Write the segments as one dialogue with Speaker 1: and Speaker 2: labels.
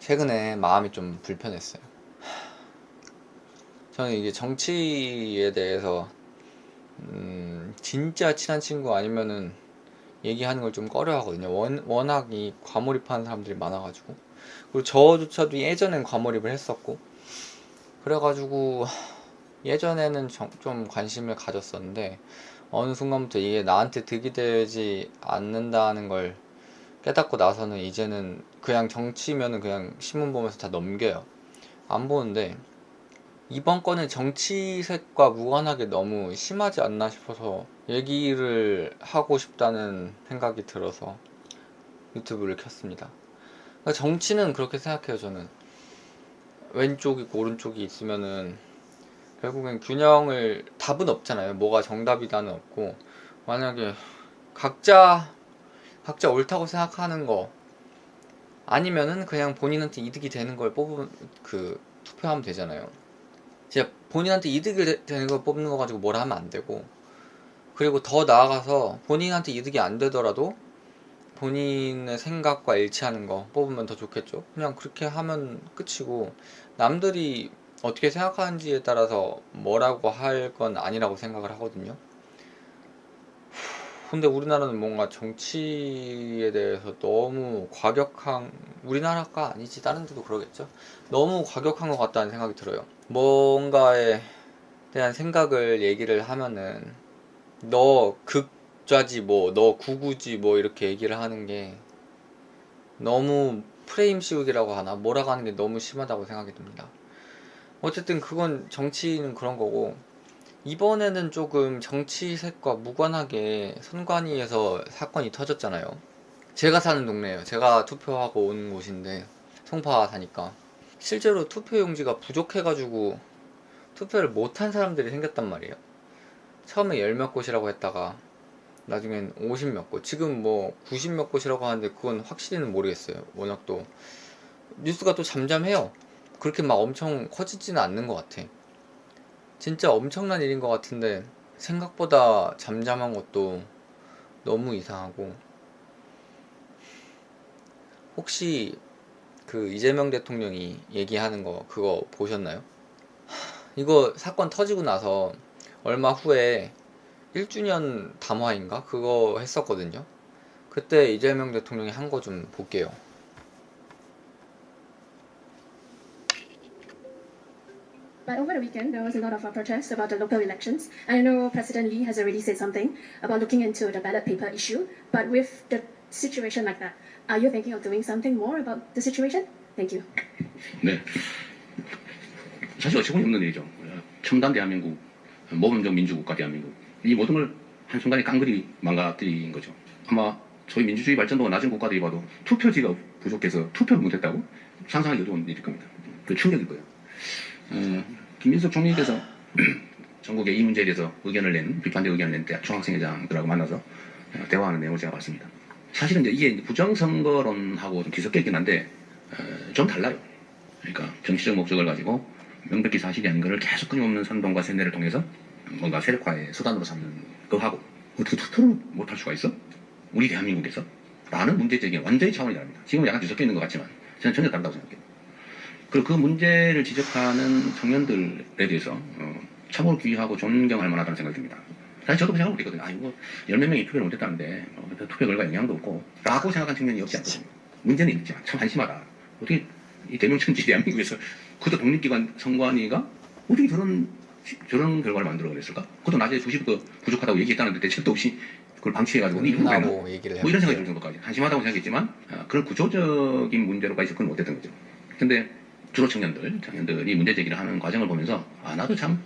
Speaker 1: 최근에 마음이 좀 불편했어요. 저는 이게 정치에 대해서 진짜 친한 친구 아니면은 얘기하는 걸 좀 꺼려 하거든요. 워낙 이 과몰입하는 사람들이 많아가지고. 그리고 저조차도 예전엔 과몰입을 했었고, 그래가지고 예전에는 좀 관심을 가졌었는데 어느 순간부터 이게 나한테 득이 되지 않는다는 걸 깨닫고 나서는 이제는 그냥 정치면은 그냥 신문 보면서 다 넘겨요. 안 보는데 이번 건은 정치색과 무관하게 너무 심하지 않나 싶어서 얘기를 하고 싶다는 생각이 들어서 유튜브를 켰습니다. 그러니까 정치는 그렇게 생각해요. 저는 왼쪽이 있고 오른쪽이 있으면은 결국엔 균형을, 답은 없잖아요. 뭐가 정답이다는 없고, 만약에 각자 옳다고 생각하는 거 아니면은 그냥 본인한테 이득이 되는 걸 뽑으면 투표하면 되잖아요. 진짜 본인한테 이득이 되는 걸 뽑는 거 가지고 뭐라 하면 안 되고, 그리고 더 나아가서 본인한테 이득이 안 되더라도 본인의 생각과 일치하는 거 뽑으면 더 좋겠죠. 그냥 그렇게 하면 끝이고, 남들이 어떻게 생각하는지에 따라서 뭐라고 할 건 아니라고 생각을 하거든요. 근데 우리나라는 뭔가 정치에 대해서 너무 과격한, 우리나라가 아니지 다른 데도 그러겠죠, 너무 과격한 것 같다는 생각이 들어요. 뭔가에 대한 생각을 얘기를 하면은 너 극좌지 뭐 너 구구지 뭐 이렇게 얘기를 하는 게 너무 프레임 씌우기라고 하나, 뭐라고 하는 게 너무 심하다고 생각이 듭니다. 어쨌든 그건 정치는 그런 거고, 이번에는 조금 정치색과 무관하게 선관위에서 사건이 터졌잖아요. 제가 사는 동네예요. 제가 투표하고 온 곳인데, 송파 사니까 실제로 투표용지가 부족해가지고 투표를 못한 사람들이 생겼단 말이에요. 처음에 열 몇 곳이라고 했다가 나중엔 50 몇 곳, 지금 뭐 90 몇 곳이라고 하는데 그건 확실히는 모르겠어요. 워낙 또 뉴스가 또 잠잠해요. 그렇게 막 엄청 커지지는 않는 것 같아. 진짜 엄청난 일인 것 같은데 생각보다 잠잠한 것도 너무 이상하고. 혹시 그 이재명 대통령이 얘기하는 거 그거 보셨나요? 이거 사건 터지고 나서 얼마 후에 1주년 담화인가 그거 했었거든요. 그때 이재명 대통령이 한 거 좀 볼게요.
Speaker 2: But over the weekend, there was a lot of protests about the local elections. I know President Lee has already said something about looking into the ballot paper issue. But with the situation like that, are you thinking of doing something more about the situation? Thank you.
Speaker 3: 네. 사실 어처구니 없는 일이죠. 첨단 대한민국, 모범적 민주국가 대한민국. 이 모든 걸 한순간에 깡그리 망가뜨린 거죠. 아마 소위 민주주의 발전도가 낮은 국가들이 봐도 투표지가 부족해서 투표를 못했다고 상상하기 어려운 일일 겁니다. 그 충격일 거예요. 김민석 총리께서 전국에 이 문제에 대해서 비판적 의견을 낸 대학 중학생회장들하고 만나서 대화하는 내용을 제가 봤습니다. 사실은 이게 부정선거론하고 좀 뒤섞여 있긴 한데 좀 달라요. 그러니까 정치적 목적을 가지고 명백히 사실이 아닌 것을 계속 끊임없는 선동과 세뇌를 통해서 뭔가 세력화의 수단으로 삼는 거하고, 어떻게 투표를 못할 수가 있어? 우리 대한민국에서? 라는 문제제기는 완전히 차원이 다릅니다. 지금은 약간 뒤섞여 있는 것 같지만 저는 전혀 다르다고 생각해요. 그리고 그 문제를 지적하는 청년들에 대해서 참으로 귀하고 존경할 만하다는 생각이 듭니다. 사실 저도 그 생각을 못했거든요. 이거 열몇 명이 투표를 못했다는데 투표 결과 영향도 없고 라고 생각한 청년이 없지 않거든요. 문제는 있지만 참 한심하다. 어떻게 이 대명천지 대한민국에서 그것도 독립기관 선관위가 어떻게 저런 결과를 만들어 그랬을까? 그것도 낮에 2시부터 부족하다고 얘기했다는데 대책도 없이 그걸 방치해가지고
Speaker 1: 끝나고 얘기를
Speaker 3: 뭐 이런 생각이 들 정도까지 한심하다고 생각했지만 그런 구조적인 문제로까지 접근을 못했던 거죠. 근데 주로 청년들이 문제 제기를 하는 과정을 보면서 나도 참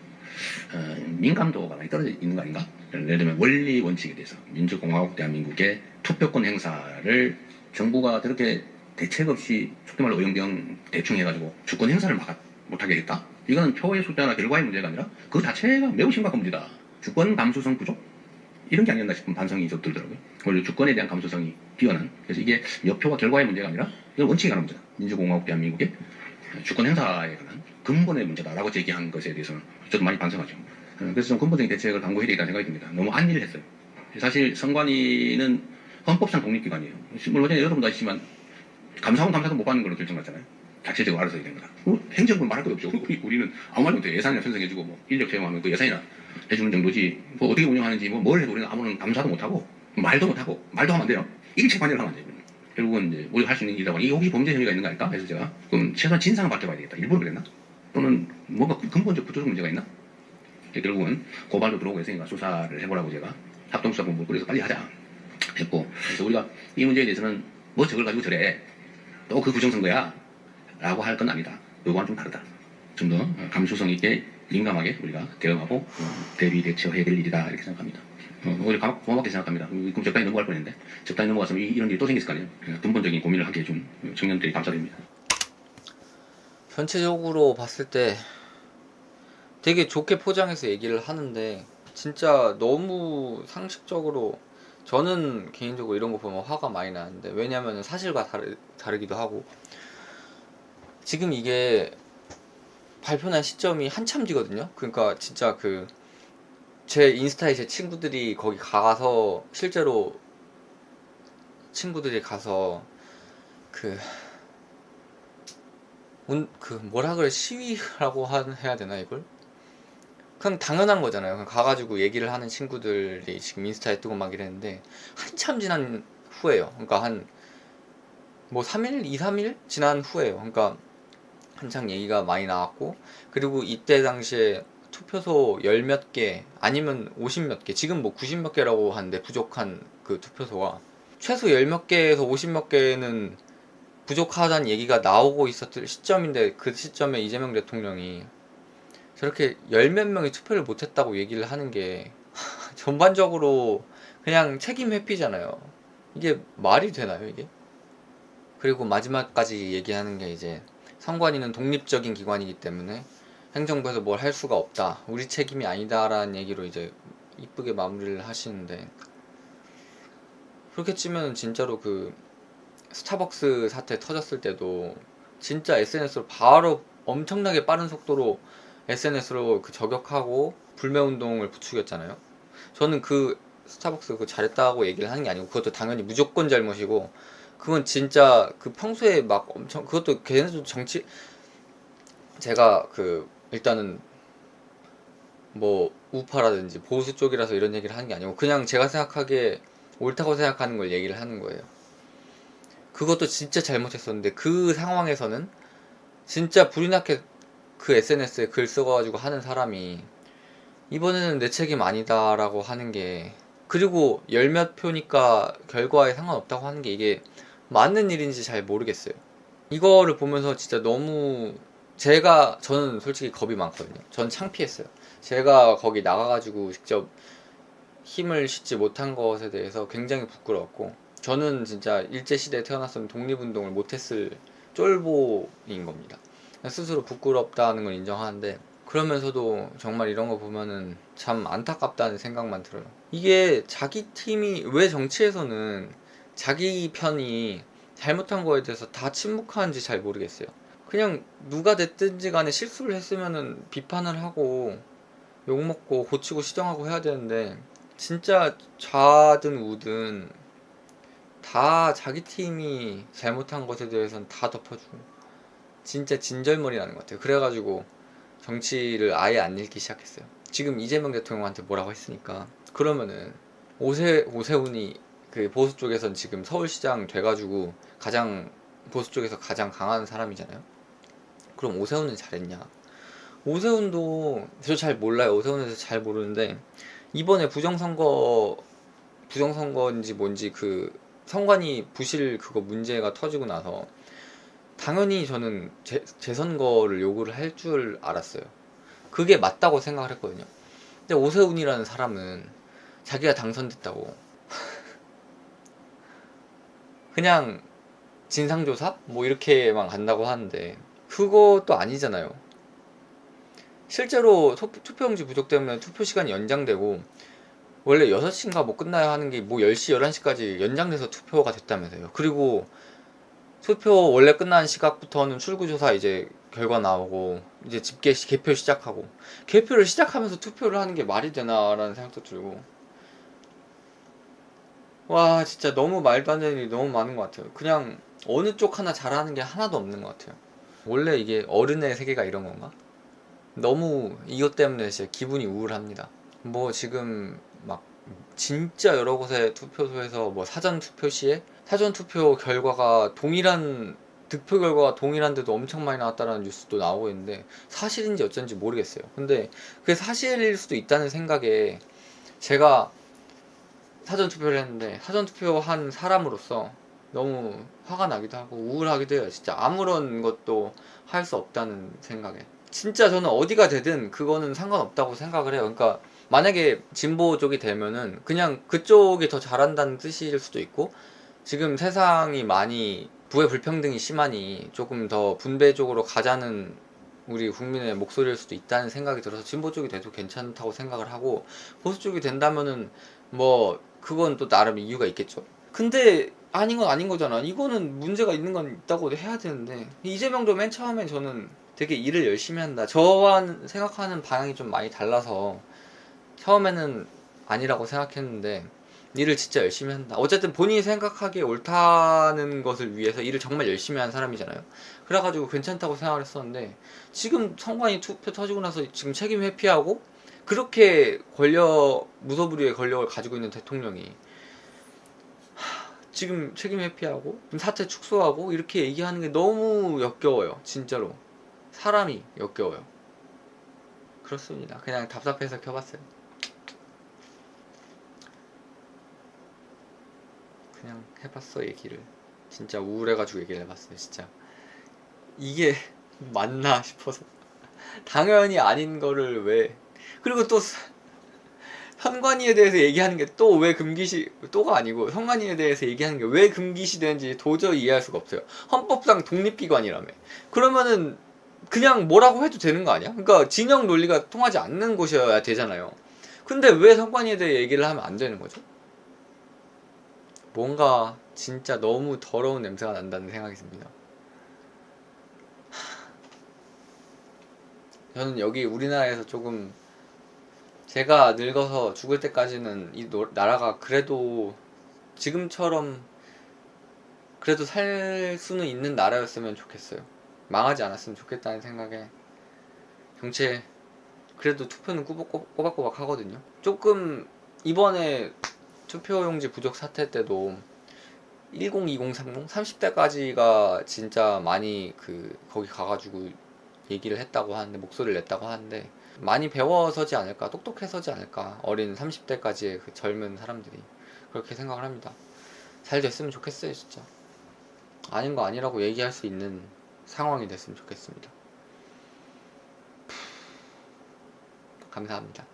Speaker 3: 민감도가 많이 떨어져 있는 거 아닌가? 예를 들면 원리 원칙에 대해서 민주공화국 대한민국의 투표권 행사를 정부가 저렇게 대책 없이 속된 말로 어영부영 대충 해가지고 주권 행사를 못하게 했다? 이거는 표의 숫자나 결과의 문제가 아니라 그 자체가 매우 심각한 문제다. 주권 감수성 부족? 이런 게 아니었나 싶은 반성이 좀 들더라고요. 원래 주권에 대한 감수성이 뛰어난. 그래서 이게 몇 표와 결과의 문제가 아니라 이건 원칙에 관한 문제다. 민주공화국 대한민국의 주권 행사에 관한 근본의 문제다라고 제기한 것에 대해서는 저도 많이 반성하죠. 그래서 좀 근본적인 대책을 강구해야 되겠다는 생각이 듭니다. 너무 안일을 했어요. 사실 선관위는 헌법상 독립기관이에요. 물론 여러분도 아시지만 감사원 못 받는 걸로 결정났잖아요. 자체적으로 알아서 해야 되는 거다. 행정부는 말할 것도 없죠. 우리는 아무 말도 못해. 예산이나 편성해주고 뭐 인력 채용하면 그 예산이나 해주는 정도지 뭐 어떻게 운영하는지 뭐 뭘 해도 우리는 아무런 감사도 못하고 말도 못하고 말도 하면 안 돼요. 일체관여를 하면 안 돼요. 결국은 이제 우리가 할 수 있는 일이라고 하니 이게 혹시 범죄 혐의가 있는 거 아닐까? 해서 제가 그럼 최소한 진상을 밝혀봐야 되겠다. 일부러 그랬나? 또는 뭔가 근본적 구조적 문제가 있나? 결국은 고발도 들어오고 했으니까 수사를 해보라고 제가 합동수사본부 꾸려서 빨리 하자 했고, 그래서 우리가 이 문제에 대해서는 뭐 저걸 가지고 저래 또 그 부정선거야 라고 할 건 아니다. 그거와는 좀 다르다. 좀 더 감수성 있게 민감하게 우리가 대응하고 대비 대처해야 될 일이다 이렇게 생각합니다. 오히려 고맙게 생각합니다. 그럼 적당히 넘어갈 뻔했는데 적당히 넘어갔으면 이런 일이 또 생겼을 거 아니에요. 근본적인 고민을 하게 해준 청년들이 감사드립니다.
Speaker 1: 전체적으로 봤을 때 되게 좋게 포장해서 얘기를 하는데 진짜 너무 상식적으로 저는 개인적으로 이런 거 보면 화가 많이 나는데, 왜냐면 사실과 다르기도 하고 지금 이게 발표난 시점이 한참 뒤거든요. 그러니까 진짜 그 제 인스타에 제 친구들이 거기 가서 실제로 친구들이 가서 그 뭐라 그래, 시위라고 해야 되나 이걸? 그냥 당연한 거잖아요. 그냥 가가지고 얘기를 하는 친구들이 지금 인스타에 뜨고 막 이랬는데 한참 지난 후에요. 그러니까 한 뭐 3일, 2, 3일 지난 후에요. 그러니까 한창 얘기가 많이 나왔고, 그리고 이때 당시에 투표소 열 몇 개 아니면 50 몇 개, 지금 뭐 90 몇 개라고 하는데 부족한 그 투표소가 최소 열 몇 개에서 50 몇 개는 부족하다는 얘기가 나오고 있었을 시점인데, 그 시점에 이재명 대통령이 저렇게 열 몇 명이 투표를 못했다고 얘기를 하는 게 전반적으로 그냥 책임 회피잖아요. 이게 말이 되나요 이게? 그리고 마지막까지 얘기하는 게 이제 선관위는 독립적인 기관이기 때문에 행정부에서 뭘 할 수가 없다, 우리 책임이 아니다라는 얘기로 이제 이쁘게 마무리를 하시는데, 그렇게 치면 진짜로 그 스타벅스 사태 터졌을 때도 진짜 SNS로 바로 엄청나게 빠른 속도로 SNS로 그 저격하고 불매운동을 부추겼잖아요. 저는 그 스타벅스 그거 잘했다고 얘기를 하는 게 아니고, 그것도 당연히 무조건 잘못이고, 그건 진짜 그 평소에 막 엄청, 그것도 걔네도 정치, 제가 그 일단은 뭐 우파라든지 보수 쪽이라서 이런 얘기를 하는 게 아니고 그냥 제가 생각하기에 옳다고 생각하는 걸 얘기를 하는 거예요. 그것도 진짜 잘못했었는데 그 상황에서는 진짜 불이 나게 그 SNS에 글 써가지고 하는 사람이 이번에는 내 책임 아니다 라고 하는 게, 그리고 열 몇 표니까 결과에 상관없다고 하는 게 이게 맞는 일인지 잘 모르겠어요. 이거를 보면서 진짜 너무 저는 솔직히 겁이 많거든요. 전 창피했어요. 제가 거기 나가가지고 직접 힘을 싣지 못한 것에 대해서 굉장히 부끄러웠고, 저는 진짜 일제시대에 태어났으면 독립운동을 못했을 쫄보인 겁니다. 스스로 부끄럽다는 걸 인정하는데, 그러면서도 정말 이런 거 보면은 참 안타깝다는 생각만 들어요. 이게 자기 팀이, 왜 정치에서는 자기 편이 잘못한 거에 대해서 다 침묵하는지 잘 모르겠어요. 그냥 누가 됐든지 간에 실수를 했으면은 비판을 하고 욕먹고 고치고 시정하고 해야 되는데, 진짜 좌든 우든 다 자기 팀이 잘못한 것에 대해서는 다 덮어주고 진짜 진절머리 나는 것 같아요. 그래가지고 정치를 아예 안 읽기 시작했어요. 지금 이재명 대통령한테 뭐라고 했으니까, 그러면은 오세훈이 그 보수 쪽에선 지금 서울시장 돼가지고 가장 보수 쪽에서 가장 강한 사람이잖아요. 그럼 오세훈은 잘했냐? 오세훈도 저 잘 몰라요. 오세훈에 대해서 잘 모르는데 이번에 부정선거인지 뭔지 그 선관위 부실 그거 문제가 터지고 나서 당연히 저는 재선거를 요구를 할 줄 알았어요. 그게 맞다고 생각을 했거든요. 근데 오세훈이라는 사람은 자기가 당선됐다고 그냥 진상조사? 뭐 이렇게만 간다고 하는데 그것도 아니잖아요. 실제로 투표용지 부족 때문에 투표 시간이 연장되고, 원래 6시인가 뭐 끝나야 하는 게 뭐 10시, 11시까지 연장돼서 투표가 됐다면서요. 그리고 투표 원래 끝나는 시각부터는 출구조사 이제 결과 나오고 이제 개표 시작하고, 개표를 시작하면서 투표를 하는 게 말이 되나라는 생각도 들고, 와 진짜 너무 말도 안 되는 일이 너무 많은 것 같아요. 그냥 어느 쪽 하나 잘하는 게 하나도 없는 것 같아요. 원래 이게 어른의 세계가 이런 건가? 너무 이것 때문에 진짜 기분이 우울합니다. 뭐 지금 막 진짜 여러 곳의 투표소에서 뭐 사전 투표 시에 사전 투표 결과가 동일한 득표 결과가 동일한데도 엄청 많이 나왔다는 뉴스도 나오고 있는데 사실인지 어쩐지 모르겠어요. 근데 그게 사실일 수도 있다는 생각에 제가 사전 투표를 했는데 사전 투표한 사람으로서 너무 화가 나기도 하고 우울하기도 해요. 진짜 아무런 것도 할 수 없다는 생각에. 진짜 저는 어디가 되든 그거는 상관없다고 생각을 해요. 그러니까 만약에 진보 쪽이 되면은 그냥 그쪽이 더 잘한다는 뜻일 수도 있고, 지금 세상이 많이 부의 불평등이 심하니 조금 더 분배 쪽으로 가자는 우리 국민의 목소리일 수도 있다는 생각이 들어서 진보 쪽이 돼도 괜찮다고 생각을 하고, 보수 쪽이 된다면은 뭐 그건 또 나름 이유가 있겠죠. 근데 아닌 건 아닌 거잖아. 이거는 문제가 있는 건 있다고 해야 되는데, 이재명도 맨 처음에 저는 되게 일을 열심히 한다, 저와 생각하는 방향이 좀 많이 달라서 처음에는 아니라고 생각했는데 일을 진짜 열심히 한다. 어쨌든 본인이 생각하기에 옳다는 것을 위해서 일을 정말 열심히 한 사람이잖아요. 그래가지고 괜찮다고 생각을 했었는데, 지금 선관위 투표 터지고 나서 지금 책임 회피하고 그렇게 무소불위의 권력을 가지고 있는 대통령이 지금 책임 회피하고 사태 축소하고 이렇게 얘기하는 게 너무 역겨워요. 진짜로 사람이 역겨워요. 그렇습니다. 그냥 답답해서 켜봤어요. 그냥 해봤어 얘기를. 진짜 우울해가지고 얘기를 해봤어요. 진짜 이게 맞나 싶어서. 당연히 아닌 거를 왜. 그리고 또 선관위에 대해서 얘기하는 게 또 왜 금기시, 또가 아니고 선관위에 대해서 얘기하는 게 왜 금기시 되는지 도저히 이해할 수가 없어요. 헌법상 독립기관이라며. 그러면은 그냥 뭐라고 해도 되는 거 아니야? 그러니까 진영 논리가 통하지 않는 곳이어야 되잖아요. 근데 왜 선관위에 대해 얘기를 하면 안 되는 거죠? 뭔가 진짜 너무 더러운 냄새가 난다는 생각이 듭니다. 저는 여기 우리나라에서 조금, 제가 늙어서 죽을 때까지는 이 나라가 그래도 지금처럼 그래도 살 수는 있는 나라였으면 좋겠어요. 망하지 않았으면 좋겠다는 생각에 경체, 그래도 투표는 꼬박꼬박 하거든요. 조금 이번에 투표용지 부족 사태 때도 10, 20, 30, 30대까지가 진짜 많이 거기 가가지고 얘기를 했다고 하는데, 목소리를 냈다고 하는데, 많이 배워서지 않을까, 똑똑해서지 않을까, 어린 30대까지의 그 젊은 사람들이. 그렇게 생각을 합니다. 잘 됐으면 좋겠어요. 진짜 아닌 거 아니라고 얘기할 수 있는 상황이 됐으면 좋겠습니다. 감사합니다.